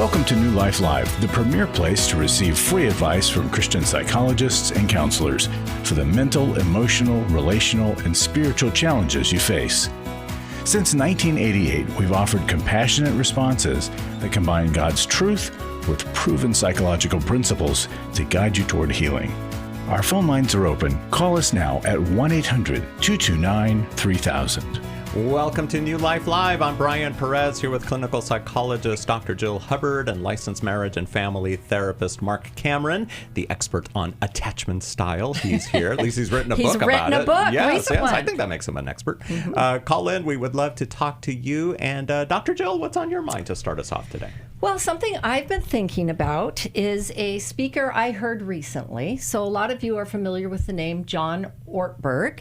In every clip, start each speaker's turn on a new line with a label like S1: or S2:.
S1: Welcome to New Life Live, the premier place to receive free advice from Christian psychologists and counselors for the mental, emotional, relational, and spiritual challenges you face. Since 1988, we've offered compassionate responses that combine God's truth with proven psychological principles to guide you toward healing. Our phone lines are open. Call us now at 1-800-229-3000.
S2: Welcome to New Life Live. I'm Brian Perez here with clinical psychologist Dr. Jill Hubbard and licensed marriage and family therapist Marc Cameron, the expert on attachment style. He's here. At least he's written a book about it.
S3: He's written a book.
S2: Yes. I think that makes him an expert. Call in. We would love to talk to you. And Dr. Jill, what's on your mind to start us off today?
S3: Well, something I've been thinking about is a speaker I heard recently. So a lot of you are familiar with the name John Ortberg,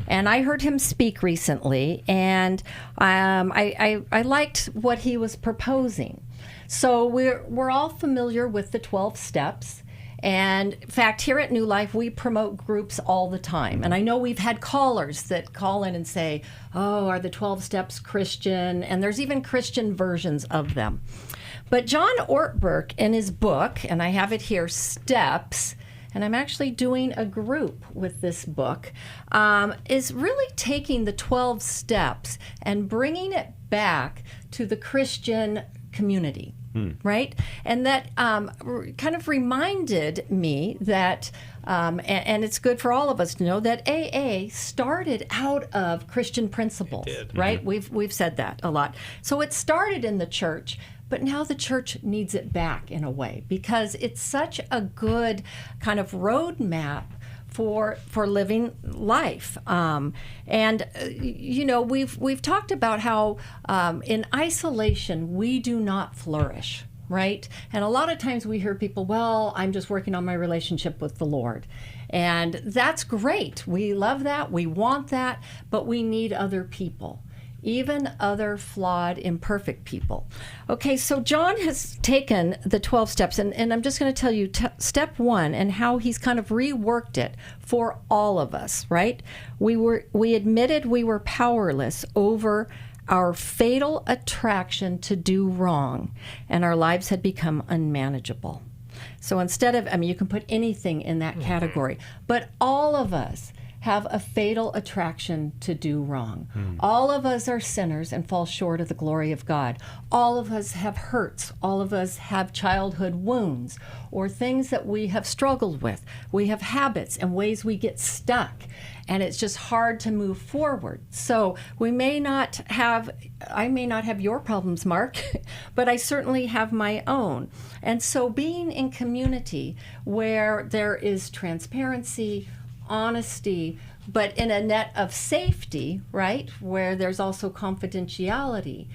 S3: and I heard him speak recently, and I liked what he was proposing. So we're all familiar with the 12 steps. And in fact, here at New Life, we promote groups all the time. And I know we've had callers that call in and say, oh, are the 12 steps Christian? And there's even Christian versions of them. But John Ortberg, in his book, and I have it here, Steps, and I'm actually doing a group with this book, is really taking the 12 steps and bringing it back to the Christian community. Right? And that kind of reminded me that, and it's good for all of us to know, that AA started out of Christian principles, right? We've said that a lot. So it started in the church, but now the church needs it back in a way because it's such a good kind of roadmap for living life. We've talked about how in isolation we do not flourish, right? And a lot of times we hear people, well, I'm just working on my relationship with the Lord. And that's great. We love that. We want that. But we need other people, even other flawed, imperfect people. Okay, so John has taken the 12 steps, and I'm just going to tell you step one and how he's kind of reworked it for all of us, right? We admitted we were powerless over our fatal attraction to do wrong, and our lives had become unmanageable. So instead of, you can put anything in that category, but all of us have a fatal attraction to do wrong. All of us are sinners and fall short of the glory of God. All of us have hurts. All of us have childhood wounds or things that we have struggled with. We have habits and ways we get stuck, and it's just hard to move forward. So I may not have your problems, Mark, but I certainly have my own. And so being in community where there is transparency, honesty, but in a net of safety, right, where there's also confidentiality,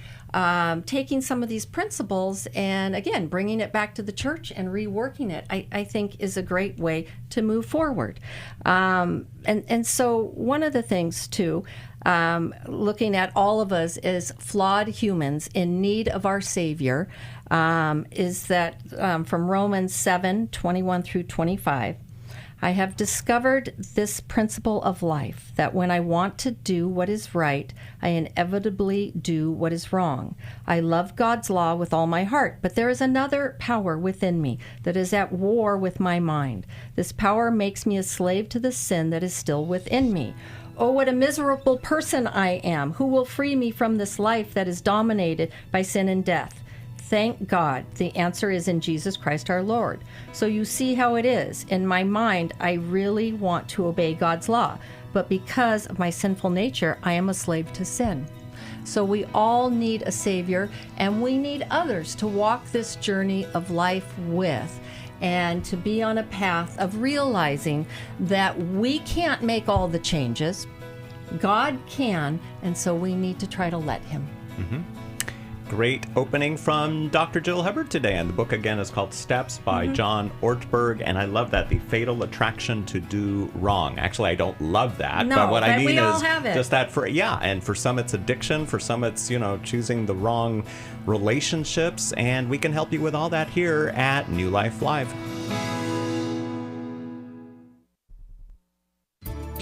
S3: taking some of these principles and, again, bringing it back to the church and reworking it, I think is a great way to move forward. And so one of the things, too, looking at all of us as flawed humans in need of our Savior, is that from Romans 7:21 through 25, I have discovered this principle of life, that when I want to do what is right, I inevitably do what is wrong. I love God's law with all my heart, but there is another power within me that is at war with my mind. This power makes me a slave to the sin that is still within me. Oh, what a miserable person I am! Who will free me from this life that is dominated by sin and death? Thank God, the answer is in Jesus Christ our Lord. So you see how it is. In my mind, I really want to obey God's law, but because of my sinful nature, I am a slave to sin. So we all need a Savior, and we need others to walk this journey of life with, and to be on a path of realizing that we can't make all the changes. God can, and so we need to try to let Him.
S2: Great opening from Dr. Jill Hubbard today. And the book, again, is called Steps by John Ortberg. And I love that, the fatal attraction to do wrong. Actually, I don't love that.
S3: No,
S2: but what I mean
S3: we all
S2: is
S3: have it.
S2: just that and for some it's addiction. For some it's, choosing the wrong relationships. And we can help you with all that here at New Life Live.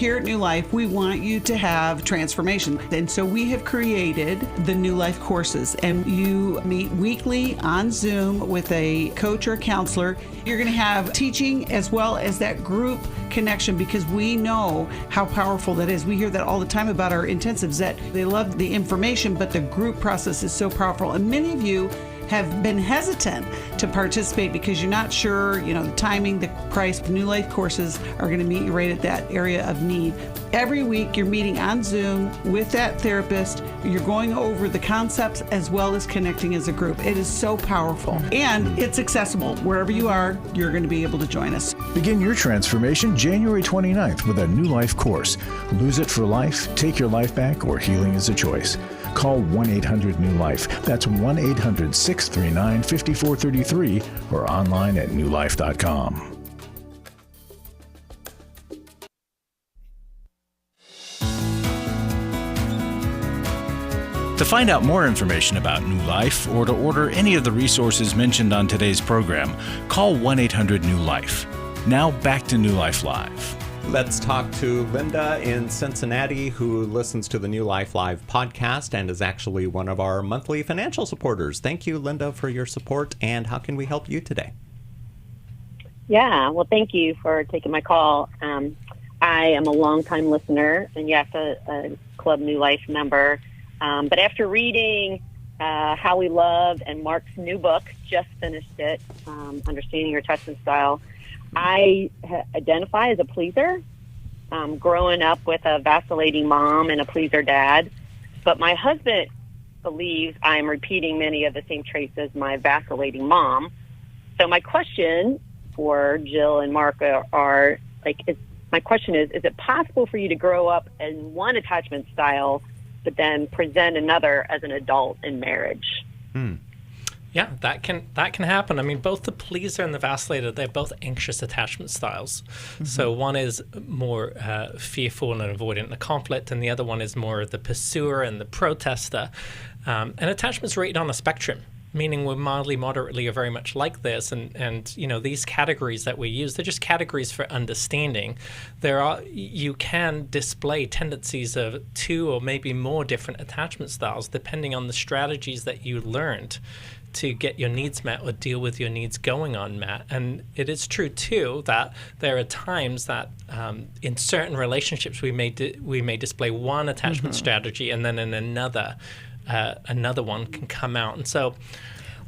S4: Here at New Life, we want you to have transformation. And so we have created the New Life courses, and you meet weekly on Zoom with a coach or counselor. You're going to have teaching as well as that group connection, because we know how powerful that is. We hear that all the time about our intensives, that they love the information, but the group process is so powerful. And many of you have been hesitant to participate because you're not sure, the timing, the price. New Life courses are going to meet you right at that area of need. Every week you're meeting on Zoom with that therapist. You're going over the concepts as well as connecting as a group. It is so powerful, and it's accessible. Wherever you are, you're going to be able to join us.
S1: Begin your transformation January 29th with a New Life course. Lose it for life, take your life back, or healing is a choice. Call 1-800-NEW-LIFE. That's 1-800-639-5433 or online at newlife.com. To find out more information about New Life or to order any of the resources mentioned on today's program, call 1-800-NEW-LIFE. Now back to New Life Live.
S2: Let's talk to Linda in Cincinnati, who listens to the New Life Live podcast and is actually one of our monthly financial supporters. Thank you, Linda, for your support. And how can we help you today?
S5: Yeah, well, thank you for taking my call. I am a longtime listener, and yes, a Club New Life member. But after reading How We Love and Mark's new book, just finished it, Understanding Your Attachment Style, I identify as a pleaser, growing up with a vacillating mom and a pleaser dad. But my husband believes I'm repeating many of the same traits as my vacillating mom. So my question for Jill and Mark are my question is it possible for you to grow up in one attachment style but then present another as an adult in marriage?
S6: Yeah, that can happen. I mean, both the pleaser and the vacillator, they're both anxious attachment styles. Mm-hmm. So one is more fearful and avoidant in the conflict, and the other one is more the pursuer and the protester. And attachment's rated on a spectrum, meaning we're mildly, moderately, or very much like this. And these categories that we use, they're just categories for understanding. You can display tendencies of 2 or maybe more different attachment styles depending on the strategies that you learned to get your needs met or deal with your needs going unmet. And it is true too that there are times that in certain relationships we may display one attachment strategy, and then in another one can come out. And so,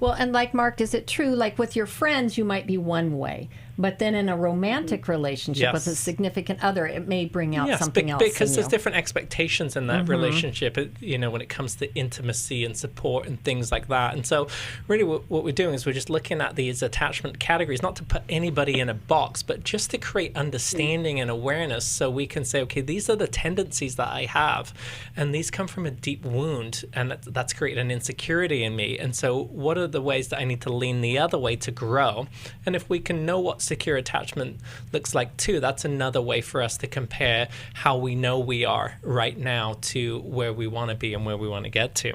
S3: well, and like Mark, is it true, like with your friends, you might be one way, but then in a romantic relationship with a significant other, it may bring out something else.
S6: Because there's different expectations in that relationship, when it comes to intimacy and support and things like that. And so really what we're doing is we're just looking at these attachment categories, not to put anybody in a box, but just to create understanding and awareness so we can say, okay, these are the tendencies that I have, and these come from a deep wound, and that's created an insecurity in me. And so what are the ways that I need to lean the other way to grow? And if we can know what secure attachment looks like too, that's another way for us to compare how we know we are right now to where we want to be and where we want to get to.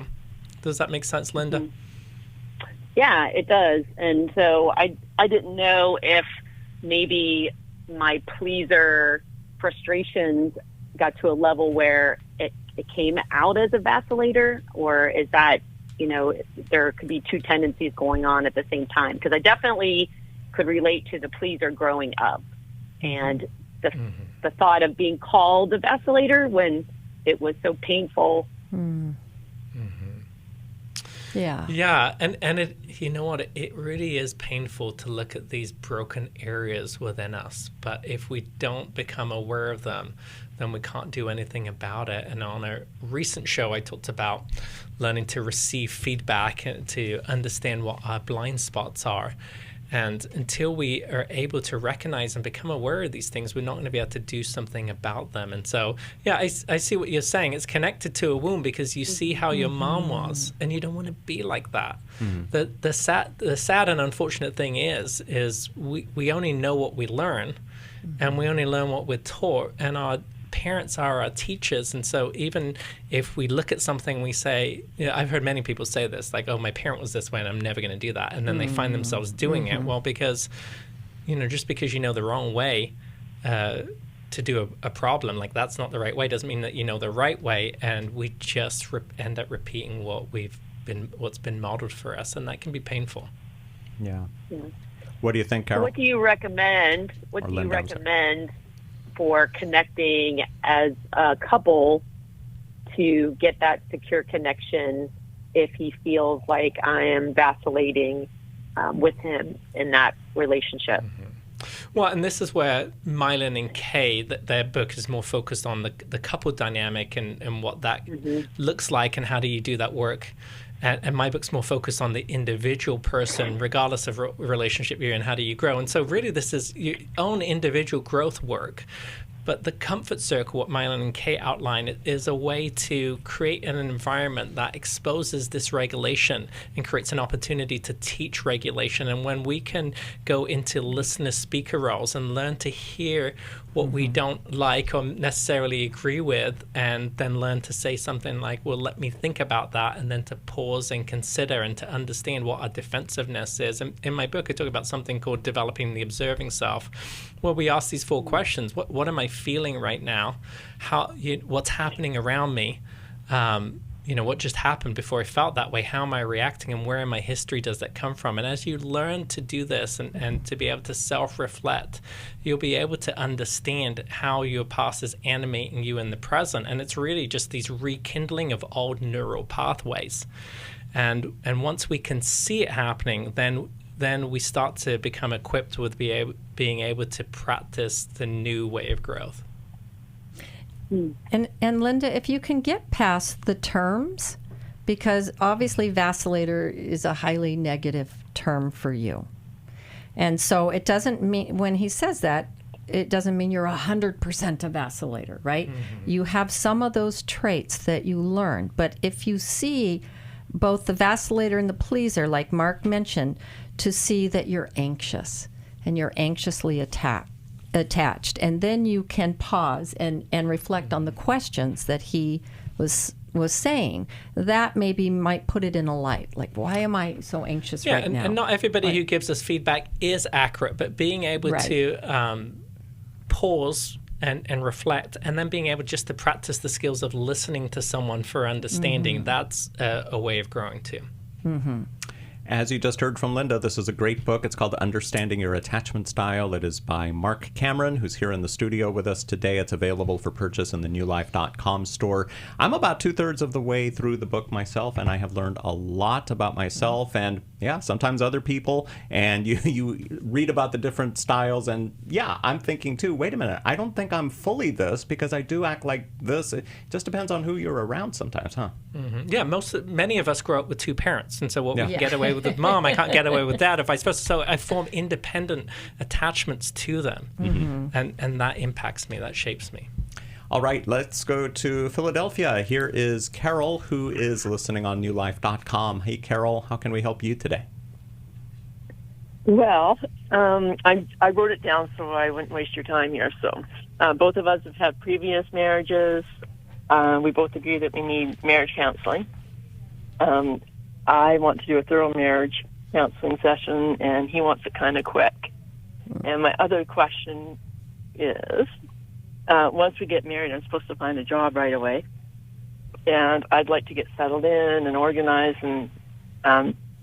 S6: Does that make sense, Linda?
S5: Yeah, it does. And so I didn't know if maybe my pleaser frustrations got to a level where it came out as a vacillator, or is that, there could be 2 tendencies going on at the same time? Because I definitely could relate to the pleaser growing up, and the thought of being called a vacillator when it was so painful.
S6: Yeah, and it, it really is painful to look at these broken areas within us. But if we don't become aware of them, then we can't do anything about it. And on a recent show, I talked about learning to receive feedback and to understand what our blind spots are. And until we are able to recognize and become aware of these things, we're not going to be able to do something about them. And so, I see what you're saying. It's connected to a wound because you see how your mom was, and you don't want to be like that. The sad and unfortunate thing is we only know what we learn, and we only learn what we're taught, and our parents are our teachers. And so even if we look at something, we say, I've heard many people say this, like, oh, my parent was this way and I'm never going to do that. And then they find themselves doing it. Well, because, just because you know the wrong way to do a problem. Like, that's not the right way doesn't mean that you know the right way, and we just end up repeating what's been modeled for us, and that can be painful.
S2: Yeah. What do you think, Carol?
S5: So what do you recommend? For connecting as a couple to get that secure connection if he feels like I am vacillating with him in that relationship?
S6: Well, and this is where Mylan and Kay, their book is more focused on the couple dynamic and what that looks like and how do you do that work. And my book's more focused on the individual person, regardless of relationship you're in, how do you grow. And so really this is your own individual growth work. But the comfort circle, what Mylan and Kay outline, is a way to create an environment that exposes dysregulation and creates an opportunity to teach regulation. And when we can go into listener-speaker roles and learn to hear what we don't like or necessarily agree with, and then learn to say something like, well, let me think about that, and then to pause and consider and to understand what our defensiveness is. And in my book, I talk about something called developing the observing self, where we ask these 4 questions. What am I feeling right now? What's happening around me? What just happened before I felt that way? How am I reacting, and where in my history does that come from? And as you learn to do this and to be able to self-reflect, you'll be able to understand how your past is animating you in the present. And it's really just these rekindling of old neural pathways. And once we can see it happening, then we start to become equipped with being able to practice the new way of growth.
S3: And Linda, if you can get past the terms, because obviously vacillator is a highly negative term for you. And so it doesn't mean, when he says that, it doesn't mean you're 100% a vacillator, right? You have some of those traits that you learn. But if you see both the vacillator and the pleaser, like Marc mentioned, to see that you're anxious and you're anxiously attached, and then you can pause and reflect on the questions that he was saying, that maybe might put it in a light. Like, why am I so anxious right now?
S6: And not everybody who gives us feedback is accurate, but being able to pause and reflect, and then being able just to practice the skills of listening to someone for understanding, that's a way of growing too.
S2: As you just heard from Linda, this is a great book. It's called Understanding Your Attachment Style. It is by Marc Cameron, who's here in the studio with us today. It's available for purchase in the newlife.com store. I'm about 2/3 of the way through the book myself, and I have learned a lot about myself and, sometimes other people. And you read about the different styles, and, I'm thinking, too, wait a minute, I don't think I'm fully this because I do act like this. It just depends on who you're around sometimes, huh?
S6: Yeah, many of us grow up with 2 parents, and so what we can get away with mom, I can't get away with dad, or vice versa. So I form independent attachments to them, and that impacts me, that shapes me.
S2: All right, let's go to Philadelphia. Here is Carol, who is listening on newlife.com. Hey, Carol, how can we help you today?
S7: Well, I wrote it down so I wouldn't waste your time here. So both of us have had previous marriages. We both agree that we need marriage counseling. I want to do a thorough marriage counseling session, and he wants it kind of quick. And my other question is, once we get married, I'm supposed to find a job right away. And I'd like to get settled in and organize and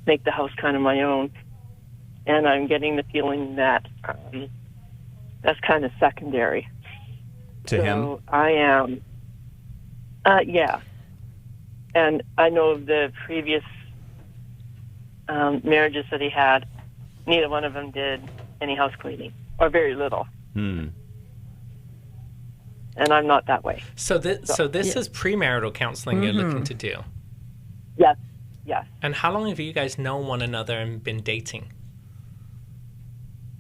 S7: make the house kind of my own. And I'm getting the feeling that that's kind of secondary.
S2: To him?
S7: I am. Yeah. And I know of the previous marriages that he had, neither one of them did any house cleaning, or very little. And I'm not that way.
S6: So this is premarital counseling you're looking to do?
S7: Yes.
S6: And how long have you guys known one another and been dating?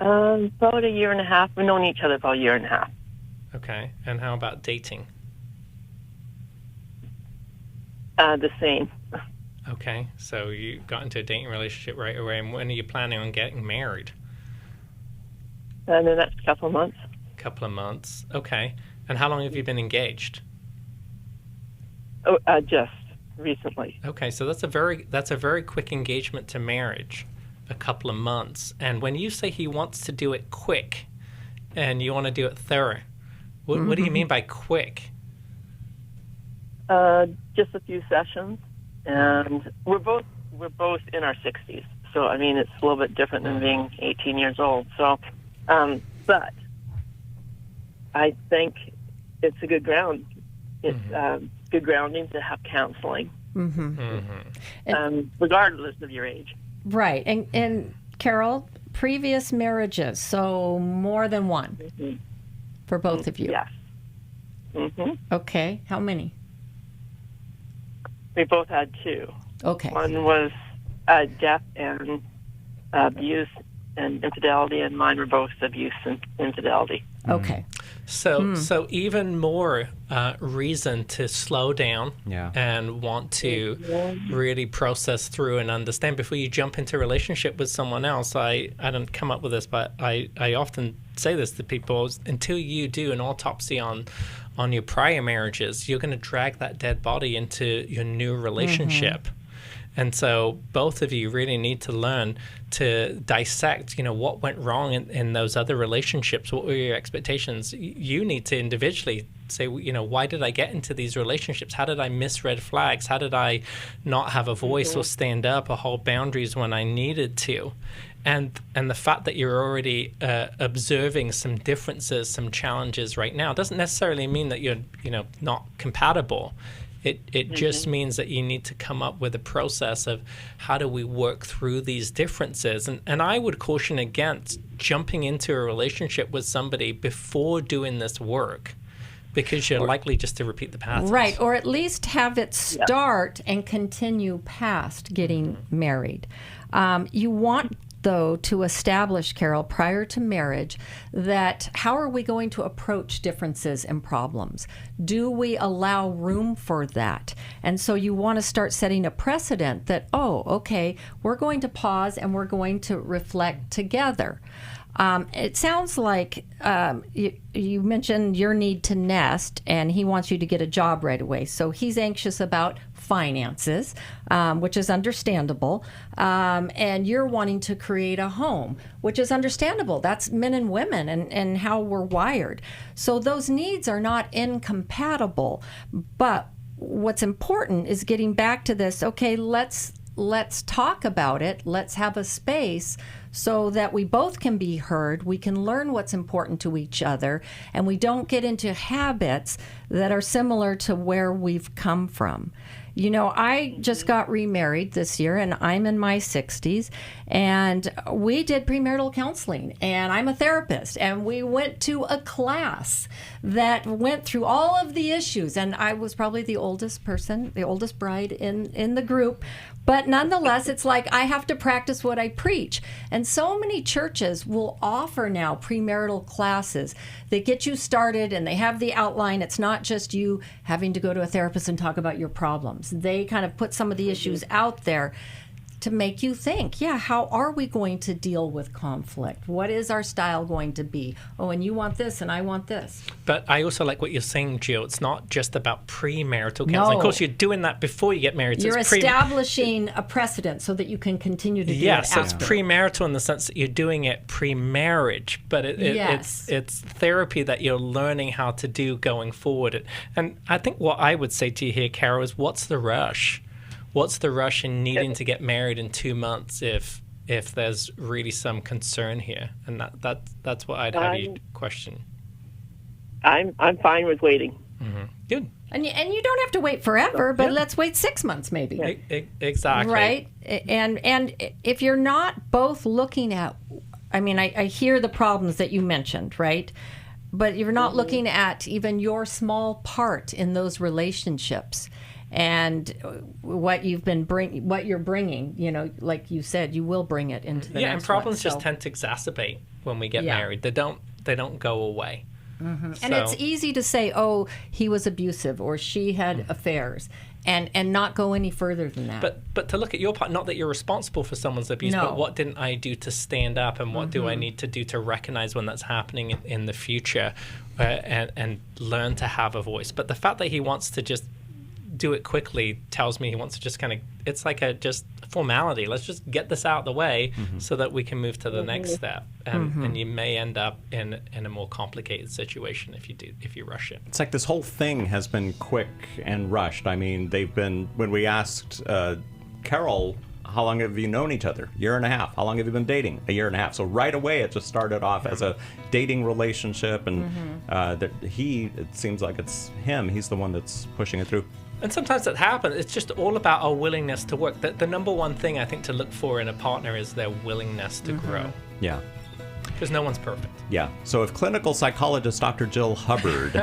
S7: About a year and a half. We've known each other about a year and a half.
S6: Okay. And how about dating?
S7: The same.
S6: Okay, so you got into a dating relationship right away, and when are you planning on getting married?
S7: In the next couple of months.
S6: Couple of months, okay. And how long have you been engaged?
S7: Oh, just recently.
S6: Okay, so that's a very quick engagement to marriage, a couple of months. And when you say he wants to do it quick, and you want to do it thorough, What do you mean by quick?
S7: Just a few sessions, and we're both in our 60s. So I mean, it's a little bit different than being 18 years old. So, but I think it's a good ground. It's good grounding to have counseling, regardless of your age.
S3: Right. And Carol, previous marriages, so more than one for both of you.
S7: Yes.
S3: Okay. How many?
S7: We both had two.
S3: Okay.
S7: One was death and abuse and infidelity, and mine were both abuse and infidelity.
S3: Okay.
S6: So even more reason to slow down and want to really process through and understand before you jump into a relationship with someone else. I didn't come up with this, but I often say this to people: until you do an autopsy on your prior marriages, you're going to drag that dead body into your new relationship. And so both of you really need to learn to dissect, what went wrong in those other relationships. What were your expectations? You need to individually say, why did I get into these relationships? How did I miss red flags? How did I not have a voice or stand up or hold boundaries when I needed to? And the fact that you're already observing some differences, some challenges right now doesn't necessarily mean that you're, not compatible. It just means that you need to come up with a process of how do we work through these differences. And I would caution against jumping into a relationship with somebody before doing this work, because you're likely just to repeat the patterns.
S3: Right, or at least have it start and continue past getting married. You want, though, to establish, Carol, prior to marriage, that how are we going to approach differences and problems? Do we allow room for that? And so you want to start setting a precedent that, okay, we're going to pause and we're going to reflect together. It sounds like you mentioned your need to nest, and he wants you to get a job right away. So he's anxious about finances, which is understandable, and you're wanting to create a home, which is understandable. That's men and women and how we're wired. So those needs are not incompatible. But what's important is getting back to this, okay, let's talk about it. Let's have a space so that we both can be heard, we can learn what's important to each other, and we don't get into habits that are similar to where we've come from. I just got remarried this year, and I'm in my 60s, and we did premarital counseling, and I'm a therapist, and we went to a class that went through all of the issues, and I was probably the oldest person, the oldest bride in the group, but nonetheless, it's like I have to practice what I preach. And so many churches will offer now premarital classes that get you started, and they have the outline. It's not just you having to go to a therapist and talk about your problems. They kind of put some of the issues out there to make you think, how are we going to deal with conflict? What is our style going to be? Oh, and you want this and I want this.
S6: But I also like what you're saying, Jill. It's not just about premarital counseling.
S3: No.
S6: Of course, you're doing that before you get married. So
S3: you're establishing a precedent so that you can continue to do it after.
S6: So it's premarital in the sense that you're doing it pre-marriage, but it's therapy that you're learning how to do going forward. And I think what I would say to you here, Carol, is what's the rush? What's the rush in needing to get married in 2 months if there's really some concern here? And that's what I'd have you question.
S7: I'm fine with waiting.
S6: Good.
S3: And you don't have to wait forever, but let's wait 6 months maybe.
S6: Exactly.
S3: Right? And if you're not both looking at, I hear the problems that you mentioned, right? But you're not looking at even your small part in those relationships. And what you're bringing, like you said, you will bring it into the next
S6: and problems
S3: one,
S6: just tend to exacerbate when we get married. They don't go away.
S3: So, and it's easy to say, oh, he was abusive or she had affairs, and not go any further than that.
S6: But to look at your part, not that you're responsible for someone's abuse, but what didn't I do to stand up, and what do I need to do to recognize when that's happening in the future, and learn to have a voice. But the fact that he wants to just do it quickly tells me he wants to just kind of, it's like just a formality. Let's just get this out of the way so that we can move to the next step. And you may end up in a more complicated situation if you rush it.
S2: It's like this whole thing has been quick and rushed. I mean, when we asked Carol, how long have you known each other? Year and a half. How long have you been dating? A year and a half. So right away, it just started off as a dating relationship, and it seems like it's him. He's the one that's pushing it through.
S6: And sometimes that happens. It's just all about our willingness to work. The number one thing I think to look for in a partner is their willingness to grow.
S2: Yeah.
S6: Because no one's perfect.
S2: Yeah. So if clinical psychologist Dr. Jill Hubbard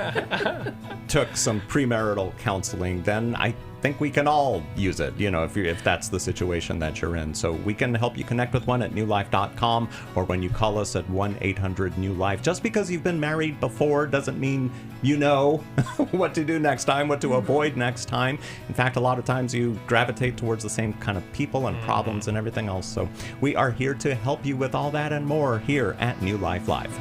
S2: took some premarital counseling, then I think we can all use it, if that's the situation that you're in. So we can help you connect with one at newlife.com, or when you call us at 1-800-NEW-LIFE. Just because you've been married before doesn't mean you know what to do next time, what to avoid next time. In fact, a lot of times you gravitate towards the same kind of people and problems and everything else. So we are here to help you with all that and more here at New Life Live.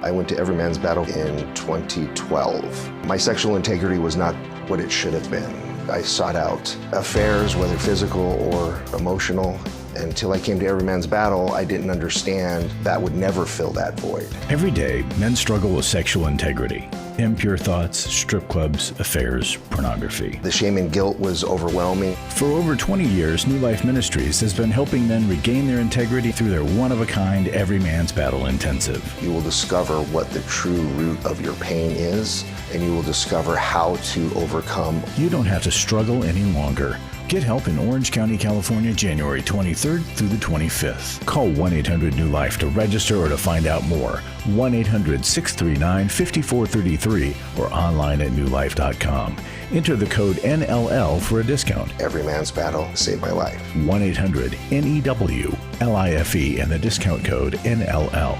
S8: I went to Every Man's Battle in 2012. My sexual integrity was not what it should have been. I sought out affairs, whether physical or emotional. Until I came to Every Man's Battle, I didn't understand that would never fill that void.
S1: Every day, men struggle with sexual integrity. Impure thoughts, strip clubs, affairs, pornography.
S8: The shame and guilt was overwhelming.
S1: For over 20 years, New Life Ministries has been helping men regain their integrity through their one-of-a-kind Every Man's Battle Intensive.
S8: You will discover what the true root of your pain is, and you will discover how to overcome.
S1: You don't have to struggle any longer. Get help in Orange County, California, January 23rd through the 25th. Call 1-800-NEW-LIFE to register or to find out more. 1-800-639-5433 or online at newlife.com. Enter the code NLL for a discount.
S8: Every Man's Battle saved my life.
S1: 1-800-NEW-LIFE and the discount code NLL.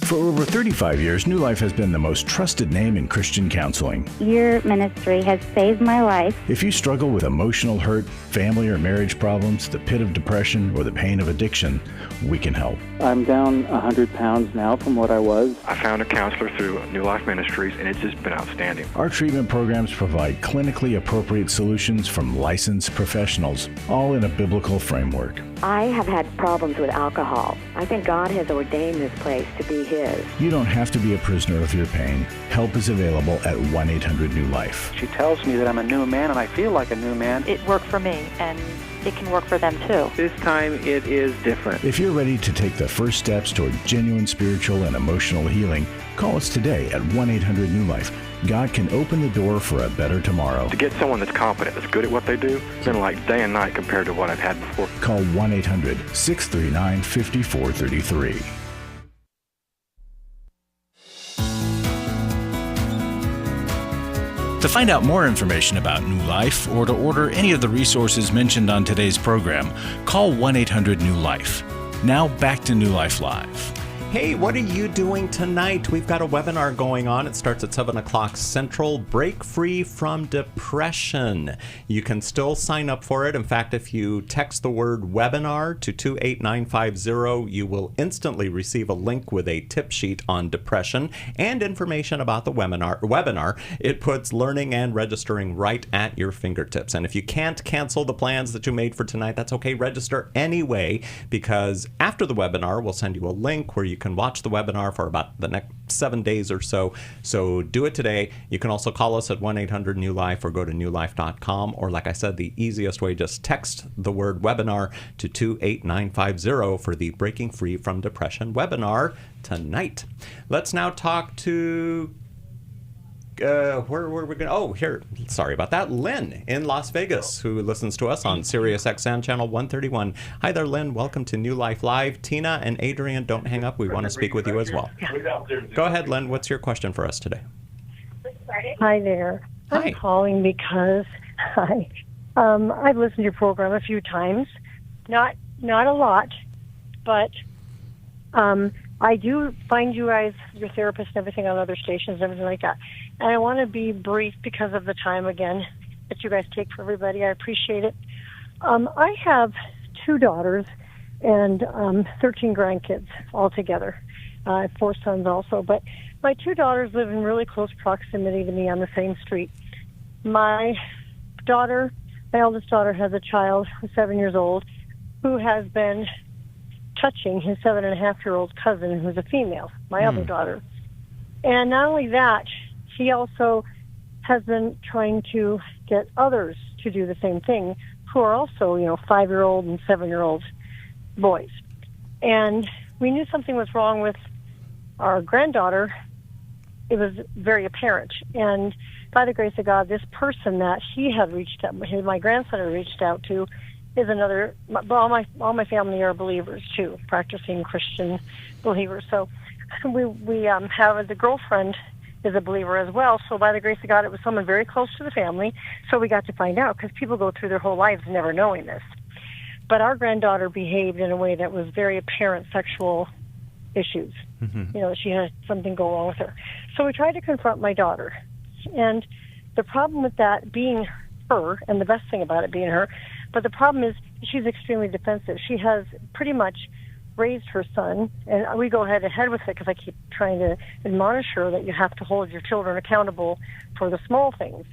S1: For over 35 years, New Life has been the most trusted name in Christian counseling.
S9: Your ministry has saved my life.
S1: If you struggle with emotional hurt, family or marriage problems, the pit of depression, or the pain of addiction, we can help.
S10: I'm down 100 pounds now from what I was.
S11: I found a counselor through New Life Ministries, and it's just been outstanding.
S1: Our treatment programs provide clinically appropriate solutions from licensed professionals, all in a biblical framework.
S9: I have had problems with alcohol. I think God has ordained this place to be His.
S1: You don't have to be a prisoner of your pain. Help is available at 1-800-NEW-LIFE.
S10: She tells me that I'm a new man, and I feel like a new man.
S12: It worked for me, and it can work for them too.
S10: This time it is different.
S1: If you're ready to take the first steps toward genuine spiritual and emotional healing, call us today at 1-800-NEW-LIFE. God can open the door for a better tomorrow.
S11: To get someone that's competent, that's good at what they do, it's been like day and night compared to what I've had before.
S1: Call 1-800-639-5433. To find out more information about New Life or to order any of the resources mentioned on today's program, call 1-800-NEW-LIFE. Now back to New Life Live.
S2: Hey, what are you doing tonight? We've got a webinar going on. It starts at 7 o'clock Central. Break Free from Depression. You can still sign up for it. In fact, if you text the word webinar to 28950, you will instantly receive a link with a tip sheet on depression and information about the webinar. It puts learning and registering right at your fingertips. And if you can't cancel the plans that you made for tonight, that's okay. Register anyway, because after the webinar, we'll send you a link where you can watch the webinar for about the next 7 days or so. So do it today. You can also call us at 1-800-NEW-LIFE or go to newlife.com. Or like I said, the easiest way, just text the word webinar to 28950 for the Breaking Free from Depression webinar tonight. Let's now talk to where we're going. Oh, here. Sorry about that. Lynn in Las Vegas, who listens to us on Sirius XM channel 131. Hi there, Lynn. Welcome to New Life Live. Tina and Adrian, don't hang up. We want to speak with you as well. Go ahead, Lynn. What's your question for us today?
S13: Hi there.
S2: Hi.
S13: I'm calling because I've listened to your program a few times. Not a lot, but I do find you guys, your therapist and everything on other stations and everything like that. And I want to be brief because of the time, again, that you guys take for everybody. I appreciate it. I have 2 daughters and 13 grandkids altogether. I have 4 sons also. But my 2 daughters live in really close proximity to me on the same street. My eldest daughter, has a child who's 7 years old who has been touching his 7.5-year-old cousin, who's a female, my other daughter. And not only that, she also has been trying to get others to do the same thing, who are also, 5-year-old and 7-year-old boys. And we knew something was wrong with our granddaughter. It was very apparent. And by the grace of God, this person that he had reached out, my grandson had reached out to, is another. All my family are believers too, practicing Christian believers. So we have the girlfriend is a believer as well. So by the grace of God, it was someone very close to the family. So we got to find out, because people go through their whole lives never knowing this. But our granddaughter behaved in a way that was very apparent sexual issues. She had something go wrong with her. So we tried to confront my daughter. And the problem with that being her, and the best thing about it being her, but the problem is she's extremely defensive. She has pretty much raised her son, and we go ahead with it, because I keep trying to admonish her that you have to hold your children accountable for the small things.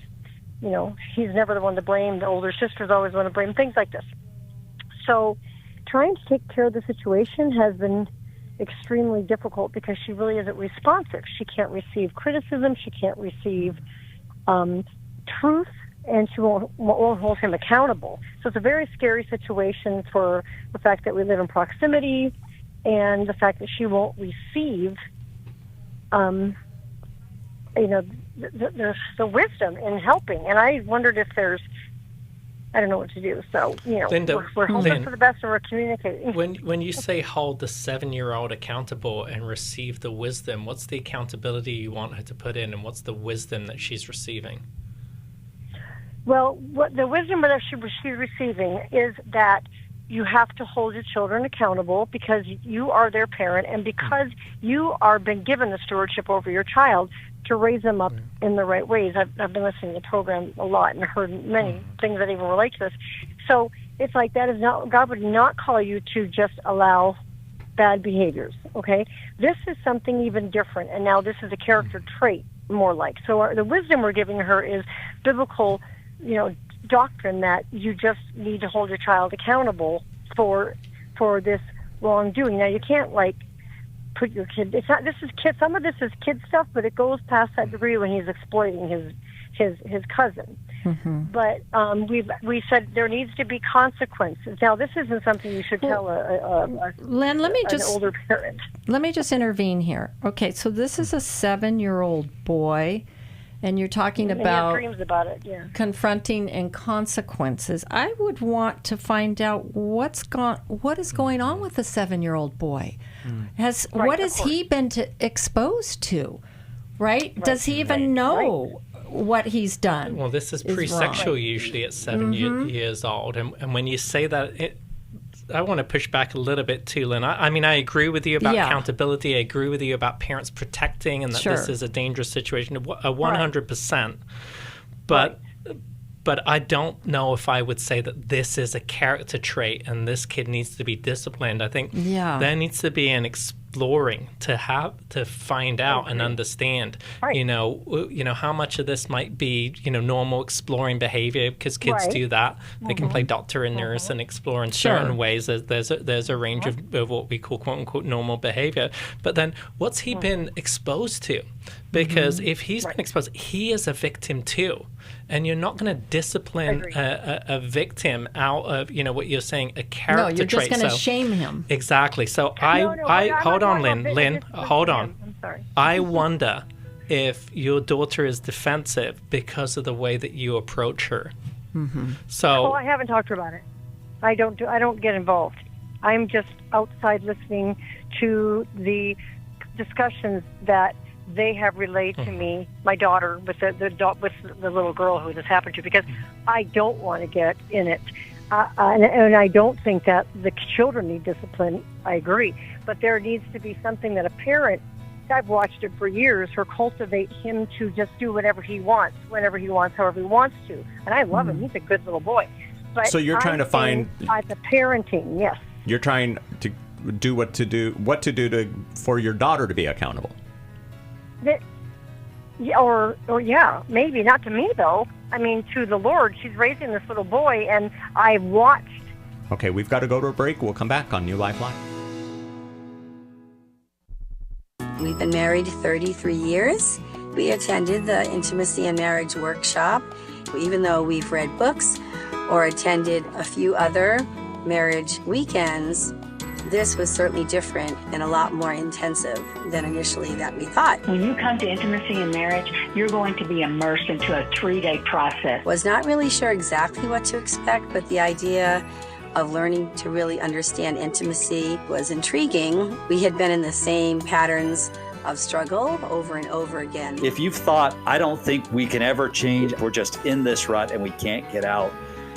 S13: He's never the one to blame. The older sister's always the one to blame, things like this. So trying to take care of the situation has been extremely difficult, because she really isn't responsive. She can't receive criticism. She can't receive truth, and she won't hold him accountable. So it's a very scary situation for the fact that we live in proximity, and the fact that she won't receive, the wisdom in helping. And I wondered if I don't know what to do. So,
S6: Linda,
S13: we're hoping for the best, and we're communicating.
S6: When you say hold the 7-year-old accountable and receive the wisdom, what's the accountability you want her to put in, and what's the wisdom that she's receiving?
S13: Well, what the wisdom that she's receiving is that you have to hold your children accountable, because you are their parent, and because you are been given the stewardship over your child to raise them up in the right ways. I've been listening to the program a lot and heard many things that even relate to this. So it's like that is not, God would not call you to just allow bad behaviors, okay? This is something even different, and now this is a character trait more like. So the wisdom we're giving her is biblical, doctrine that you just need to hold your child accountable for this wrongdoing. Now, you can't put your kid. It's not. This is kid. Some of this is kid stuff, but it goes past that degree when he's exploiting his cousin. But we said there needs to be consequences. Now, this isn't something you should tell
S3: Len,
S13: an older parent.
S3: Let me just intervene here. Okay, so this is a 7-year-old boy, and you're talking about
S13: dreams about it, yeah.
S3: Confronting and consequences. I would want to find out what is going on with the 7-year-old boy. What has he been exposed to? Right? Does he even know what he's done?
S6: Well, this is pre-sexual usually at 7 years old, and when you say that, I want to push back a little bit too, Lynn. I mean, I agree with you about accountability. I agree with you about parents protecting, and that this is a dangerous situation, 100%. But I don't know if I would say that this is a character trait and this kid needs to be disciplined. I think there needs to be an exploring to find out and understand, how much of this might be, normal exploring behavior, because kids do that. They can play doctor and nurse and explore in certain ways. There's a range of what we call quote unquote normal behavior. But then what's he been exposed to? Because if he's been exposed, he is a victim too. And you're not going to discipline a victim out of, what you're saying, a character trait.
S3: No, you're just going to shame him.
S6: Exactly. So hold on, Lynn, hold on.
S13: I'm sorry.
S6: I wonder if your daughter is defensive because of the way that you approach her. So
S13: I haven't talked to her about it. I don't get involved. I'm just outside listening to the discussions that they have relayed to me, my daughter, with the little girl who this happened to, because I don't want to get in it. And I don't think that the children need discipline. I agree. But there needs to be something that a parent, I've watched it for years, her cultivate him to just do whatever he wants, whenever he wants, however he wants to. And I love him. He's a good little boy. But
S2: so you're trying to find...
S13: The parenting, yes.
S2: You're trying to do what to do for your daughter to be accountable.
S13: Or maybe not to me though. I mean, to the Lord. She's raising this little boy, and I watched.
S2: Okay, we've got to go to a break. We'll come back on New Life Live.
S14: We've been married 33 years. We attended the Intimacy and Marriage Workshop. Even though we've read books or attended a few other marriage weekends, this was certainly different and a lot more intensive than initially that we thought.
S9: When you come to Intimacy and Marriage, you're going to be immersed into a 3-day process.
S14: Was not really sure exactly what to expect, but the idea of learning to really understand intimacy was intriguing. We had been in the same patterns of struggle over and over again.
S15: If you've thought, I don't think we can ever change, we're just in this rut and we can't get out,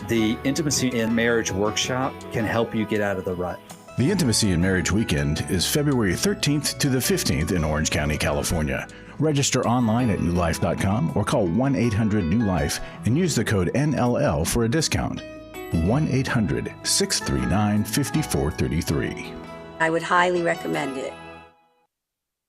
S15: the Intimacy and Marriage Workshop can help you get out of the rut.
S1: The Intimacy and Marriage Weekend is February 13th to the 15th in Orange County, California. Register online at newlife.com or call 1-800-NEW-LIFE and use the code NLL for a discount. 1-800-639-5433.
S14: I would highly recommend it.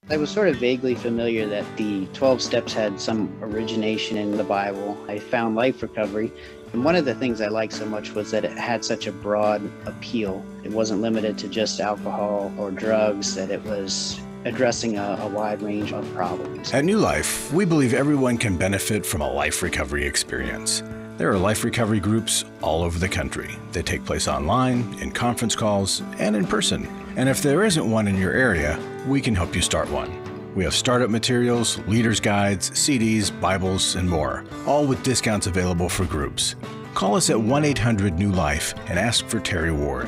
S16: I was sort of vaguely familiar that the 12 steps had some origination in the Bible. I found Life Recovery, and one of the things I liked so much was that it had such a broad appeal. It wasn't limited to just alcohol or drugs, that it was addressing a wide range of problems.
S1: At New Life, we believe everyone can benefit from a life recovery experience. There are life recovery groups all over the country. They take place online, in conference calls, and in person. And if there isn't one in your area, we can help you start one. We have startup materials, leaders' guides, CDs, Bibles, and more, all with discounts available for groups. Call us at 1-800-NEW-LIFE and ask for Terry Ward.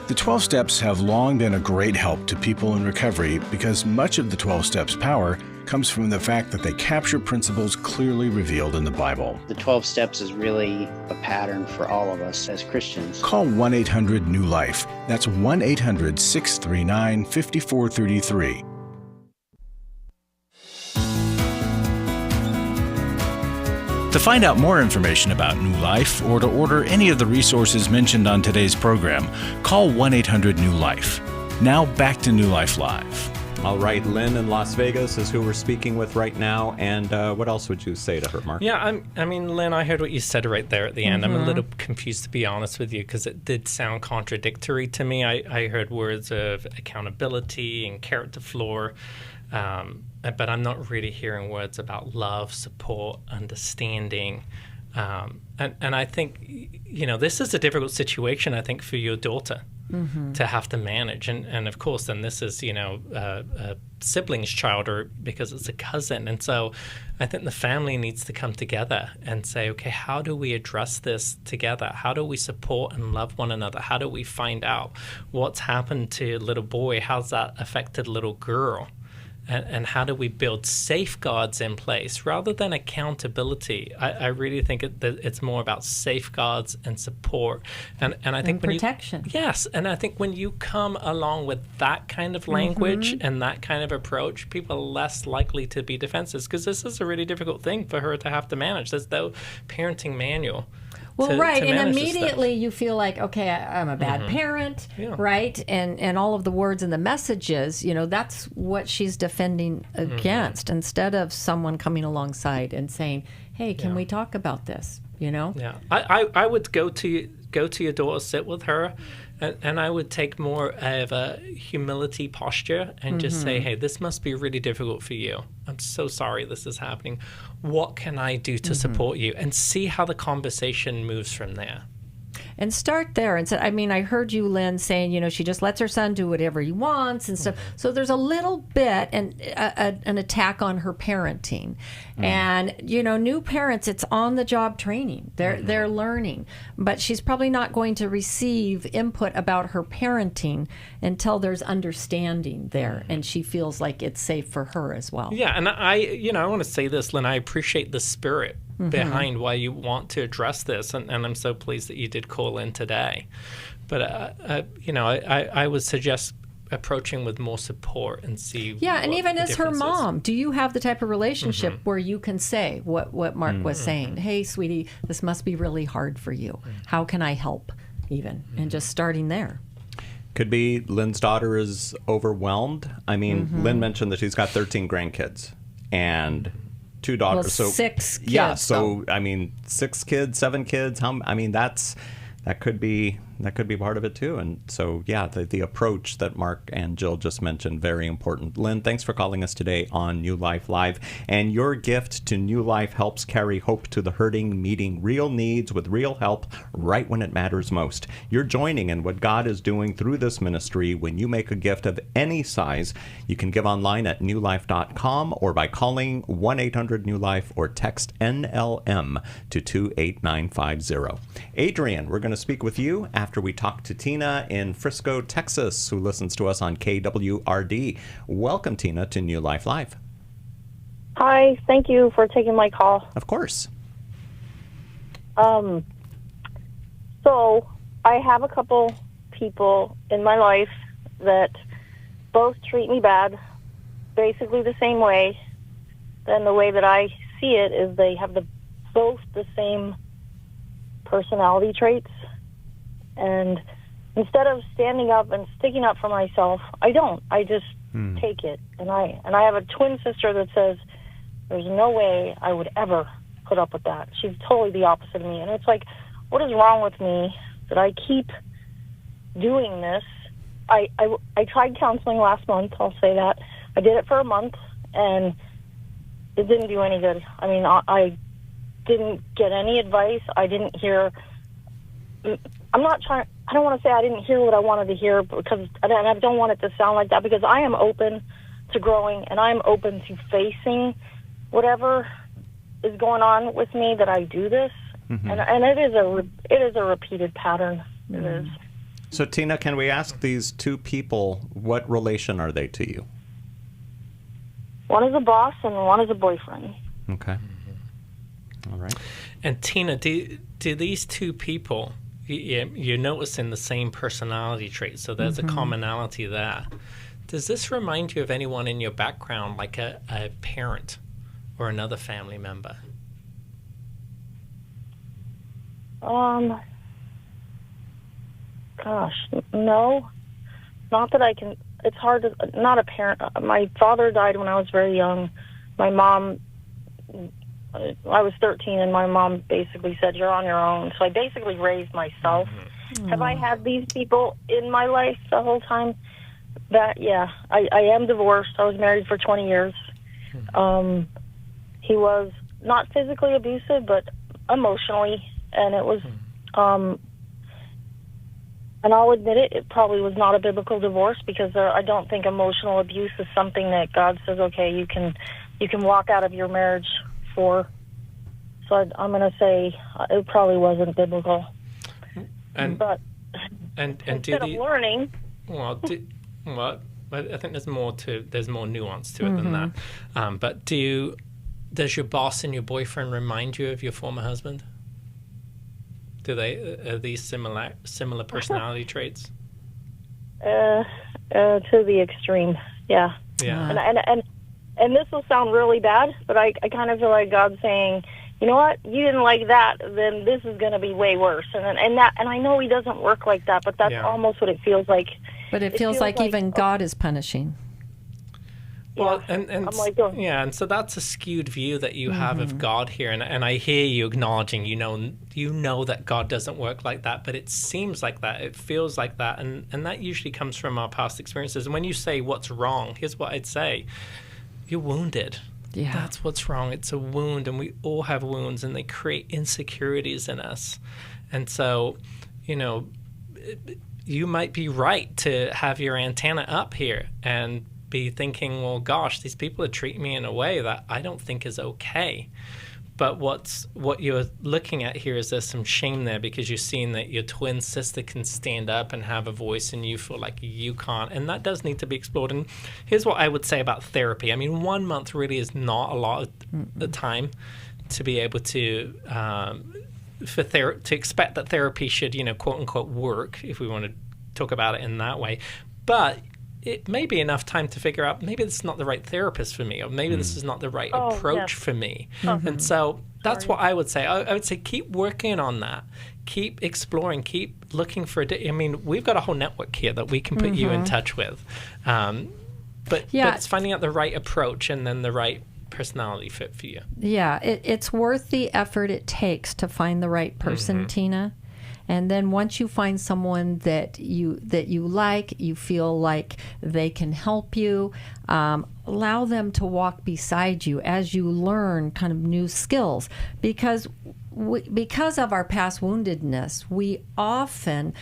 S1: The 12 Steps have long been a great help to people in recovery because much of the 12 Steps' power comes from the fact that they capture principles clearly revealed in the Bible.
S16: The 12 Steps is really a pattern for all of us as Christians.
S1: Call 1-800-NEW-LIFE. That's 1-800-639-5433. To find out more information about New Life or to order any of the resources mentioned on today's program, call 1-800-NEW-LIFE. Now back to New Life Live.
S2: All right, Lynn in Las Vegas is who we're speaking with right now. And what else would you say to her, Mark?
S6: Yeah, I mean, Lynn, I heard what you said right there at the end. I'm a little confused, to be honest with you, because it did sound contradictory to me. I heard words of accountability and character flaw, but I'm not really hearing words about love, support, understanding. And I think, you know, this is a difficult situation, I think, for your daughter to have to manage. And of course, then this is, you know, a sibling's child, or because it's a cousin. And so I think the family needs to come together and say, okay, how do we address this together? How do we support and love one another? How do we find out what's happened to little boy? How's that affected little girl? And how do we build safeguards in place rather than accountability? I really think it's more about safeguards and support. And I think
S3: protection.
S6: Yes, and I think when you come along with that kind of language and that kind of approach, people are less likely to be defensive, because this is a really difficult thing for her to have to manage. There's no parenting manual.
S3: Well, right, and immediately you feel like, okay, I'm a bad parent, right? And all of the words and the messages, you know, that's what she's defending against, instead of someone coming alongside and saying, hey, can we talk about this, you know?
S6: Yeah, I would go to your daughter, sit with her, and I would take more of a humility posture and just say, hey, this must be really difficult for you. I'm so sorry this is happening. What can I do to support you? And see how the conversation moves from there.
S3: And start there. And so, I mean, I heard you, Lynn, saying, you know, she just lets her son do whatever he wants and stuff. So there's a little bit an attack on her parenting. And, you know, new parents, it's on-the-job training. They're learning. But she's probably not going to receive input about her parenting until there's understanding there. And she feels like it's safe for her as well.
S6: Yeah, and I want to say this, Lynn, I appreciate the spirit behind why you want to address this, and I'm so pleased that you did call in today. But I would suggest approaching with more support and see.
S3: Yeah, and even as her mom, do you have the type of relationship where you can say what Mark was saying? Hey, sweetie, this must be really hard for you. How can I help? Even and just starting there.
S2: Could be Lynn's daughter is overwhelmed. I mean, Lynn mentioned that she's got 13 grandkids and 2 daughters.
S3: Well,
S2: so
S3: 6 kids.
S2: Yeah, so I mean, 6 kids, 7 kids. That could be part of it too. And so, yeah, the approach that Marc and Jill just mentioned, very important. Lynn, thanks for calling us today on New Life Live. And your gift to New Life helps carry hope to the hurting, meeting real needs with real help right when it matters most. You're joining in what God is doing through this ministry when you make a gift of any size. You can give online at newlife.com or by calling 1-800-NEW-LIFE or text NLM to 28950. Adrian, we're going to speak with you after we talk to Tina in Frisco, Texas, who listens to us on KWRD. Welcome, Tina, to New Life Live.
S17: Hi, thank you for taking my call.
S2: Of course.
S17: So I have a couple people in my life that both treat me bad, basically the same way. Then the way that I see it is they have both the same personality traits. And instead of standing up and sticking up for myself, I don't. I just take it. And I have a twin sister that says, there's no way I would ever put up with that. She's totally the opposite of me. And it's like, what is wrong with me that I keep doing this? I tried counseling last month, I'll say that. I did it for a month, and it didn't do any good. I mean, I didn't get any advice. I didn't hear... I don't want to say I didn't hear what I wanted to hear, because I don't want it to sound like that, because I am open to growing, and I am open to facing whatever is going on with me, that I do this. And it is a repeated pattern. It is.
S2: So, Tina, can we ask these two people, what relation are they to you?
S17: One is a boss and one is a boyfriend.
S2: Okay. All right.
S6: And Tina, do these two people... You're noticing the same personality traits, so there's a commonality there. Does this remind you of anyone in your background, like a parent or another family member?
S17: Gosh, no. Not that I can... It's hard to... Not a parent. My father died when I was very young. My mom... I was 13, and my mom basically said, you're on your own. So I basically raised myself. Have I had these people in my life the whole time? I am divorced. I was married for 20 years. He was not physically abusive, but emotionally. And it was, and I'll admit it probably was not a biblical divorce, because I don't think emotional abuse is something that God says, okay, you can walk out of your marriage for. So I'm going to say it probably wasn't biblical.
S6: And
S17: instead of learning,
S6: I think there's more nuance to it than that. But does your boss and your boyfriend remind you of your former husband? Are these similar personality traits?
S17: To the extreme, yeah. And this will sound really bad, but I kind of feel like God's saying, you know what, you didn't like that, then this is going to be way worse. And I know He doesn't work like that, but that's almost what it feels like.
S3: But it feels like even God is punishing.
S6: Well, and so that's a skewed view that you have of God here, and I hear you acknowledging, you know that God doesn't work like that, but it seems like that, it feels like that, and that usually comes from our past experiences. And when you say what's wrong, here's what I'd say: you're wounded. Yeah, that's what's wrong. It's a wound, and we all have wounds, and they create insecurities in us. And so, you might be right to have your antenna up here and be thinking, well, gosh, these people are treating me in a way that I don't think is okay. But what you're looking at here is there's some shame there, because you're seeing that your twin sister can stand up and have a voice, and you feel like you can't. And that does need to be explored. And here's what I would say about therapy. I mean, 1 month really is not a lot of the time to be able to to expect that therapy should, quote unquote, work, if we want to talk about it in that way. But it may be enough time to figure out, maybe this is not the right therapist for me, or maybe this is not the right approach for me. And so that's what I would say. I would say keep working on that. keep exploring, keep looking for I mean, we've got a whole network here that we can put you in touch with. But it's finding out the right approach and then the right personality fit for you. Yeah,
S3: it's worth the effort it takes to find the right person, Tina. And then once you find someone that you like, you feel like they can help you, allow them to walk beside you as you learn kind of new skills. Because of our past woundedness, we often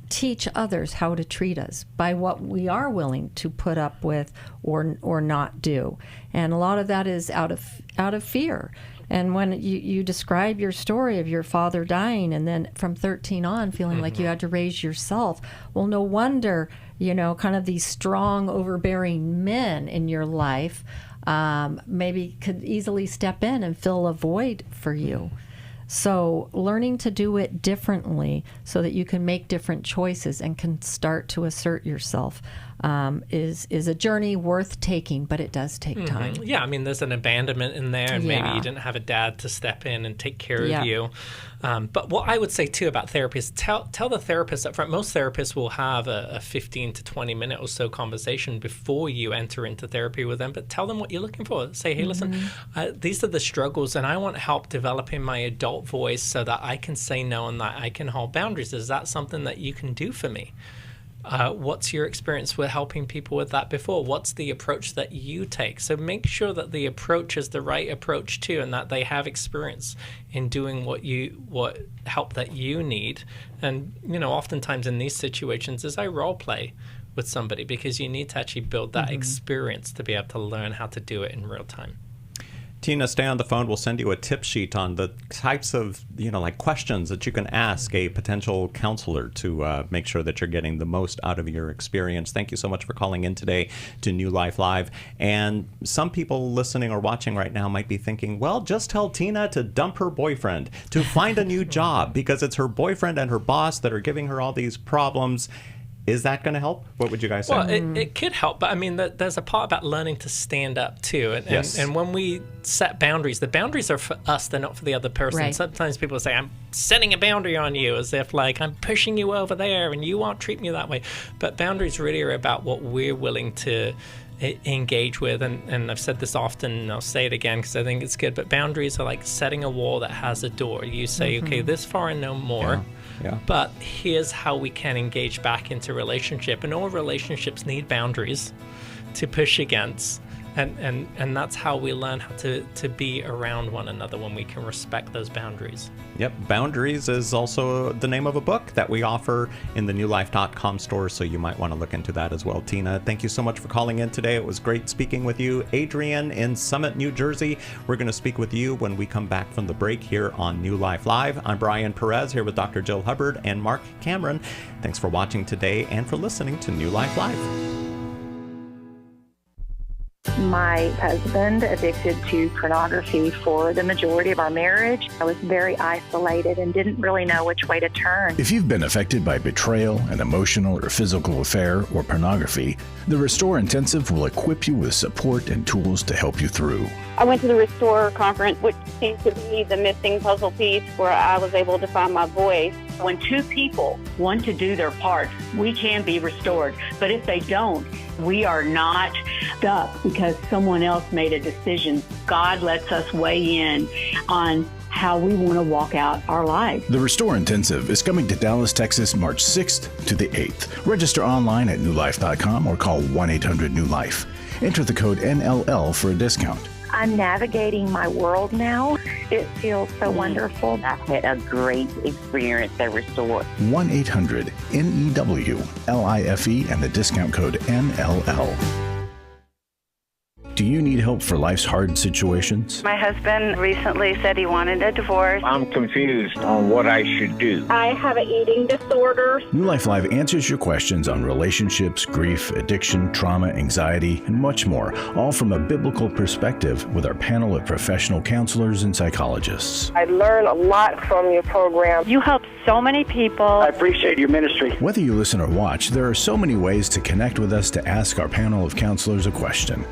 S3: teach others how to treat us by what we are willing to put up with or not do. And a lot of that is out of fear. And when you describe your story of your father dying and then from 13 on feeling like you had to raise yourself, well, no wonder, kind of these strong, overbearing men in your life maybe could easily step in and fill a void for you. So learning to do it differently so that you can make different choices and can start to assert yourself is a journey worth taking, but it does take time.
S6: Yeah, I mean, there's an abandonment in there, and maybe you didn't have a dad to step in and take care of you. But what I would say, too, about therapy is tell the therapist up front. Most therapists will have a 15 to 20-minute or so conversation before you enter into therapy with them, but tell them what you're looking for. Say, hey, listen, these are the struggles, and I want help developing my adult voice so that I can say no and that I can hold boundaries. Is that something that you can do for me? What's your experience with helping people with that before? What's the approach that you take? So make sure that the approach is the right approach too, and that they have experience in doing what help that you need. And oftentimes in these situations is I role play with somebody because you need to actually build that experience to be able to learn how to do it in real time.
S2: Tina, stay on the phone. We'll send you a tip sheet on the types of, questions that you can ask a potential counselor to make sure that you're getting the most out of your experience. Thank you so much for calling in today to New Life Live. And some people listening or watching right now might be thinking, well, just tell Tina to dump her boyfriend, to find a new job, because it's her boyfriend and her boss that are giving her all these problems. Is that going to help? What would you guys say?
S6: Well, it could help, but I mean, there's a part about learning to stand up too. And when we set boundaries, the boundaries are for us, they're not for the other person. Right. Sometimes people say, I'm setting a boundary on you, as if like I'm pushing you over there and you won't treat me that way. But boundaries really are about what we're willing to engage with, and I've said this often and I'll say it again because I think it's good, but boundaries are like setting a wall that has a door. You say, okay, this far and no more. But here's how we can engage back into relationship, and all relationships need boundaries to push against, and that's how we learn how to be around one another, when we can respect those boundaries.
S2: Yep, Boundaries is also the name of a book that we offer in the newlife.com store, so you might want to look into that as well. Tina, thank you so much for calling in today. It was great speaking with you. Adrian in Summit, New Jersey, we're going to speak with you when we come back from the break here on New Life Live. I'm Brian Perez here with Dr. Jill Hubbard and Marc Cameron. Thanks for watching today and for listening to New Life Live.
S12: My husband addicted to pornography for the majority of our marriage. I was very isolated and didn't really know which way to turn.
S1: If you've been affected by betrayal, an emotional or physical affair, or pornography, the Restore Intensive will equip you with support and tools to help you through.
S18: I went to the Restore conference, which seemed to be the missing puzzle piece where I was able to find my voice.
S19: When two people want to do their part, we can be restored. But if they don't, we are not stuck because someone else made a decision. God lets us weigh in on how we want to walk out our lives.
S1: The Restore Intensive is coming to Dallas, Texas, March 6th to the 8th. Register online at newlife.com or call 1-800-NEW-LIFE. Enter the code NLL for a discount.
S12: I'm navigating my world now. It feels so wonderful.
S20: I've had a great experience at Restore.
S1: 1-800-NEW-LIFE and the discount code NLL. Do you need help for life's hard situations?
S21: My husband recently said he wanted a divorce.
S22: I'm confused on what I should do.
S18: I have an eating disorder.
S1: New Life Live answers your questions on relationships, grief, addiction, trauma, anxiety, and much more, all from a biblical perspective with our panel of professional counselors and psychologists.
S23: I learn a lot from your program.
S12: You help so many people.
S22: I appreciate your ministry.
S1: Whether you listen or watch, there are so many ways to connect with us to ask our panel of counselors a question.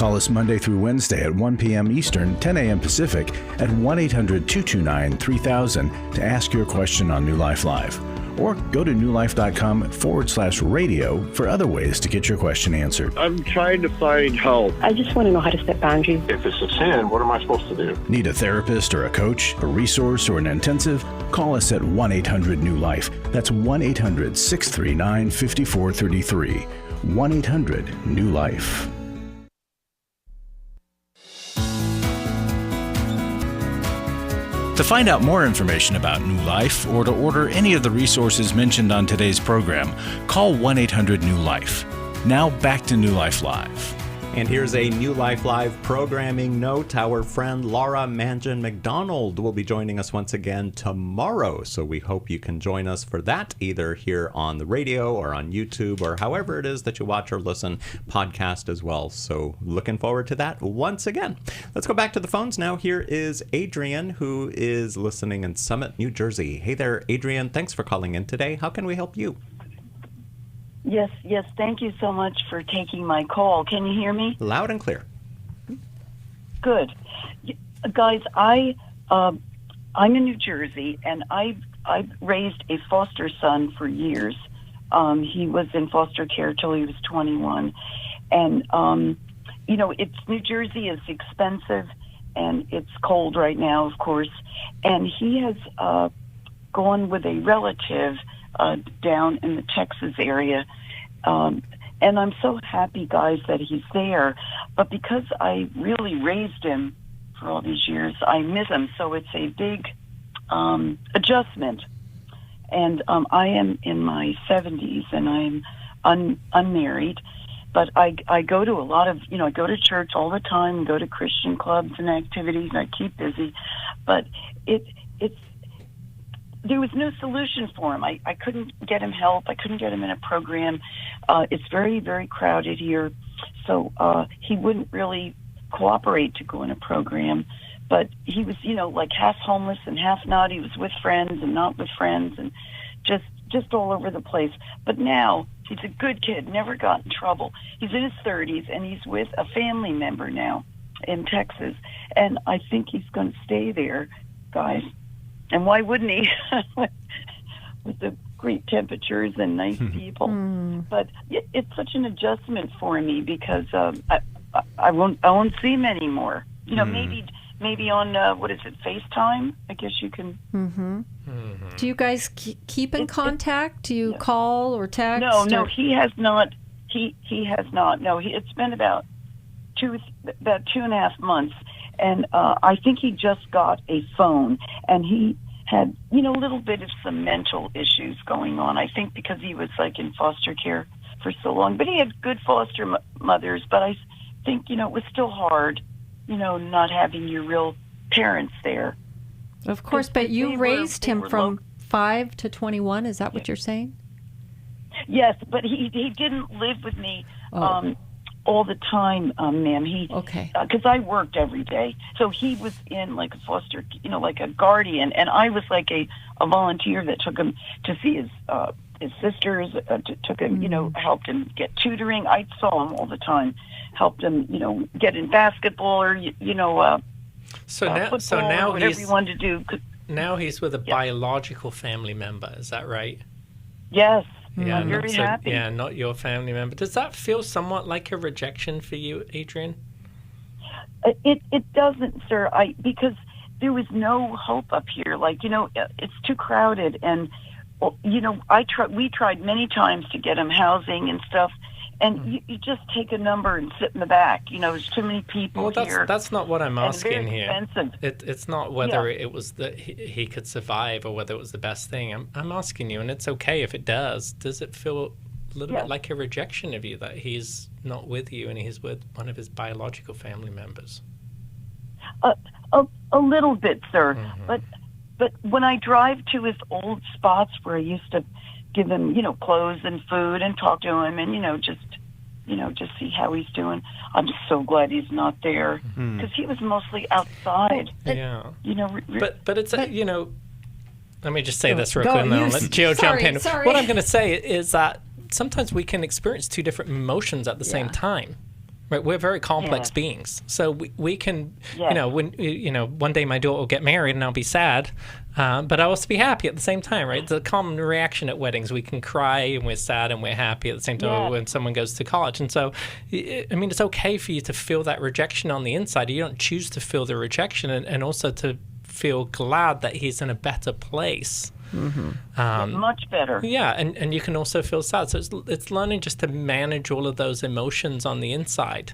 S1: Call us Monday through Wednesday at 1 p.m. Eastern, 10 a.m. Pacific at 1-800-229-3000 to ask your question on New Life Live. Or go to newlife.com/radio for other ways to get your question answered.
S22: I'm trying to find help.
S13: I just want to know how to set boundaries.
S11: If it's a sin, what am I supposed to do?
S1: Need a therapist or a coach, a resource, or an intensive? Call us at 1-800-NEW-LIFE. That's 1-800-639-5433. 1-800-NEW-LIFE. To find out more information about New Life or to order any of the resources mentioned on today's program, call 1-800-NEW-LIFE. Now back to New Life Live.
S2: And here's a New Life Live programming note. Our friend Laura Mangan McDonald will be joining us once again tomorrow. So we hope you can join us for that, either here on the radio or on YouTube or however it is that you watch or listen, podcast as well. So looking forward to that once again. Let's go back to the phones now. Here is Adrian, who is listening in Summit, New Jersey. Hey there, Adrian. Thanks for calling in today. How can we help you?
S4: Yes. Thank you so much for taking my call. Can you hear me?
S2: Loud and clear.
S4: Good. Guys, I'm in New Jersey, and I raised a foster son for years. He was in foster care till he was 21. And, it's New Jersey is expensive, and it's cold right now, of course. And he has gone with a relative down in the Texas area. And I'm so happy, guys, that he's there. But because I really raised him for all these years, I miss him. So it's a big adjustment. And I am in my 70s, and I'm unmarried. But I go to a lot of, I go to church all the time, go to Christian clubs and activities, and I keep busy. But there was no solution for him. I couldn't get him help. I couldn't get him in a program. It's very, very crowded here. So he wouldn't really cooperate to go in a program. But he was, like half homeless and half not. He was with friends and not with friends and just all over the place. But now he's a good kid, never got in trouble. He's in his 30s, and he's with a family member now in Texas. And I think he's going to stay there, guys. And why wouldn't he? With the great temperatures and nice people. But it's such an adjustment for me because I won't see him anymore. Maybe on what is it, FaceTime? I guess you can.
S3: Do you guys keep in contact? Do you call or text?
S4: No, he has not. He has not. No, it's been about 2.5 months. And I think he just got a phone, and he had, a little bit of some mental issues going on. I think because he was in foster care for so long. But he had good foster mothers. But I think, it was still hard, not having your real parents there.
S3: Of course, but you raised him from 5 to 21. Is that what you're saying?
S4: Yes, but he didn't live with me. All the time, ma'am. Because I worked every day. So he was in a foster, like a guardian. And I was like a volunteer that took him to see his sisters, took him, helped him get tutoring. I saw him all the time, helped him, get in basketball or, football,
S6: now
S4: whatever he wanted to do.
S6: Now he's with a biological family member. Is that right?
S4: Yes.
S6: Yeah,
S4: I'm very happy.
S6: Yeah, not your family member. Does that feel somewhat like a rejection for you, Adrian?
S4: It doesn't, sir. Because there was no hope up here. It's too crowded, and we tried many times to get him housing and stuff. And you just take a number and sit in the back. There's too many people here.
S6: That's not what I'm asking here.
S4: Expensive.
S6: It's not whether it was that he could survive or whether it was the best thing. I'm asking you, and it's okay if it does. Does it feel a little bit like a rejection of you that he's not with you and he's with one of his biological family members?
S4: A little bit, sir. But when I drive to his old spots where I used to give him, clothes and food and talk to him and, just see how he's doing. I'm just so glad he's not there because he was mostly outside.
S6: Yeah. But it's, let me just say this real
S4: Go,
S6: quick and then I'll let Gio jump in.
S3: Sorry.
S6: What I'm going to say is that sometimes we can experience two different emotions at the same time. Right, we're very complex beings, so we can, one day my daughter will get married and I'll be sad, but I'll also be happy at the same time, right? The common reaction at weddings, we can cry and we're sad and we're happy at the same time when someone goes to college. And so, I mean, it's okay for you to feel that rejection on the inside. You don't choose to feel the rejection, and also to feel glad that he's in a better place.
S4: Much better.
S6: Yeah, and you can also feel sad. So it's learning just to manage all of those emotions on the inside.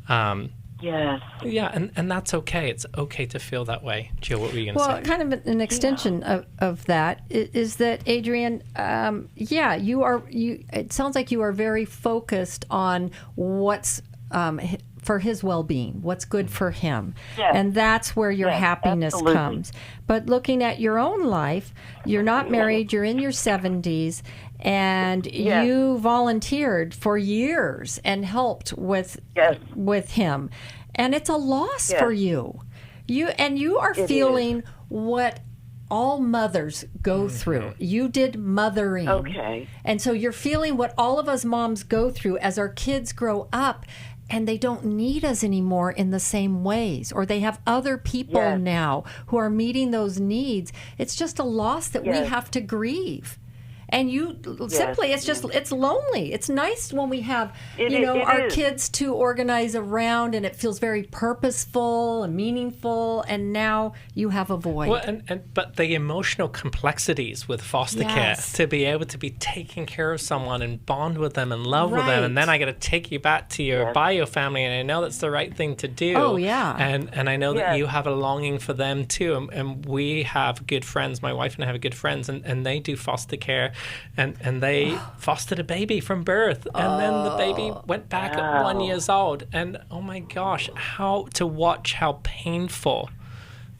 S4: Yes.
S6: Yeah, and that's okay. It's okay to feel that way. Jill, what were you going to say?
S3: Well, kind of an extension of that is that, Adrian, it sounds like you are very focused on what's for his well-being, what's good for him. Yes. And that's where your happiness comes. But looking at your own life, you're not married, you're in your 70s, and you volunteered for years and helped with him. And it's a loss for you. You are feeling what all mothers go through. You did mothering.
S4: Okay.
S3: And so you're feeling what all of us moms go through as our kids grow up, and they don't need us anymore in the same ways, or they have other people now who are meeting those needs. It's just a loss that we have to grieve. And simply, it's lonely. It's nice when we have, our kids to organize around, and it feels very purposeful and meaningful, and now you have a void.
S6: Well, but the emotional complexities with foster care, to be able to be taking care of someone and bond with them and love with them, and then I got to take you back to your bio family, and I know that's the right thing to do.
S3: Oh, yeah.
S6: And I know that you have a longing for them too, and we have good friends. My wife and I have good friends, and they do foster care. And they fostered a baby from birth, and then the baby went back at 1 year old. And oh my gosh, how painful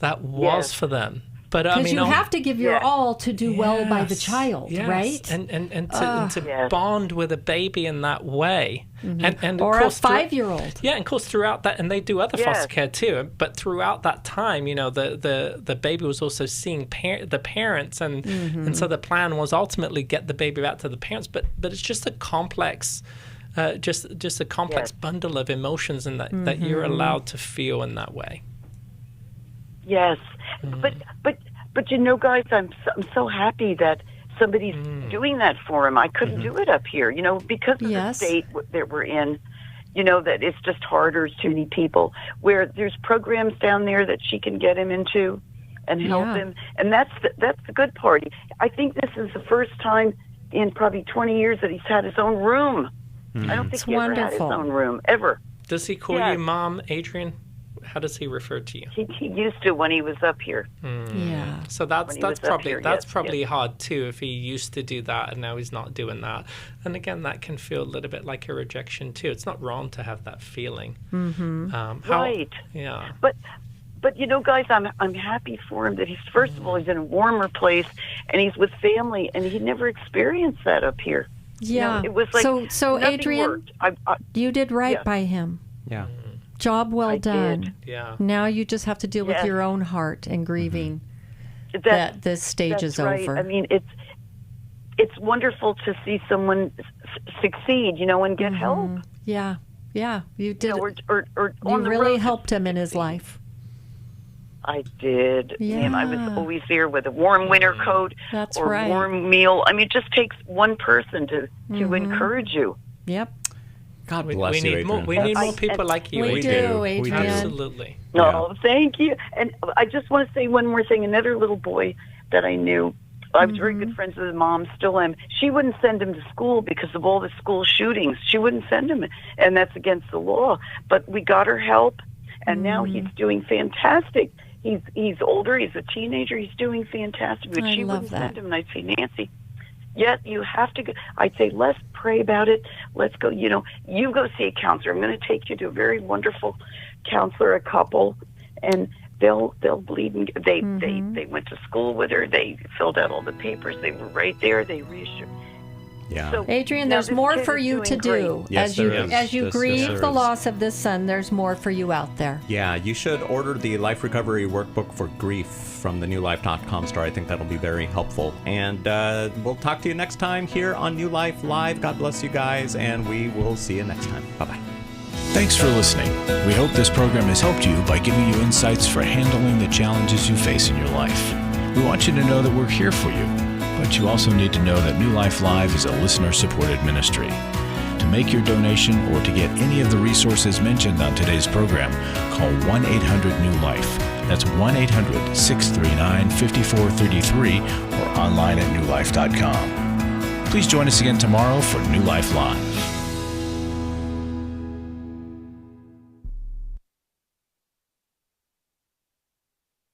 S6: that was for them. But
S3: because you have to give your all to do well by the child, right?
S6: And to bond with a baby in that way, and
S3: or
S6: of course,
S3: a 5-year-old.
S6: Yeah, and of course throughout that, and they do other foster care too. But throughout that time, the baby was also seeing the parents, and so the plan was ultimately get the baby back to the parents. But it's just a complex. Just a complex bundle of emotions, and that you're allowed to feel in that way.
S4: Yes, but guys, I'm so happy that somebody's doing that for him. I couldn't do it up here, because of the state that we're in. That it's just harder. Too many people. Where there's programs down there that she can get him into and help him, and that's the good part. I think this is the first time in probably 20 years that he's had his own room. I don't think he ever had his own room ever.
S6: Does he call you Mom, Adrian? How does he refer to you?
S4: He used to when he was up here.
S3: Yeah.
S6: So that's probably hard too, if he used to do that and now he's not doing that. And again, that can feel a little bit like a rejection too. It's not wrong to have that feeling.
S4: Right.
S6: Yeah.
S4: But guys, I'm happy for him that he's first of all he's in a warmer place and he's with family, and he never experienced that up here.
S3: Yeah.
S4: It was like
S3: so Adrian, you did right by him.
S2: Yeah.
S3: Job well done.
S6: Did. Yeah.
S3: Now you just have to deal with your own heart and grieving that this stage is over.
S4: I mean, it's wonderful to see someone succeed, and get help.
S3: Yeah, you did.
S4: Or
S3: you really helped him in his life.
S4: I did. Yeah. I was always there with a warm winter coat or a warm meal. I mean, it just takes one person to encourage you.
S3: Yep.
S2: God bless you, Adrian.
S6: We need more people like you.
S3: We do, Adrian.
S6: Absolutely.
S4: No, thank you. And I just want to say one more thing. Another little boy that I knew, I was very good friends with his mom, still am. She wouldn't send him to school because of all the school shootings. She wouldn't send him, and that's against the law. But we got her help, and now he's doing fantastic. He's older. He's a teenager. He's doing fantastic. But she wouldn't send him, and I'd say, Nancy, yet you have to go. I'd say, let's pray about it. Let's go. You go see a counselor. I'm going to take you to a very wonderful counselor, a couple, and they'll bleed. And they went to school with her. They filled out all the papers. They were right there. They reassured.
S2: Yeah.
S4: So,
S3: Adrian, there's more for you to do.
S2: Yes,
S3: as you grieve the loss of this son, there's more for you out there.
S2: Yeah, you should order the Life Recovery Workbook for Grief from the newlife.com store. I think that'll be very helpful. And we'll talk to you next time here on New Life Live. God bless you guys, and we will see you next time. Bye-bye.
S1: Thanks for listening. We hope this program has helped you by giving you insights for handling the challenges you face in your life. We want you to know that we're here for you, but you also need to know that New Life Live is a listener-supported ministry. To make your donation or to get any of the resources mentioned on today's program, call 1-800-NEW-LIFE. That's 1-800-639-5433 or online at newlife.com. Please join us again tomorrow for New Life Live.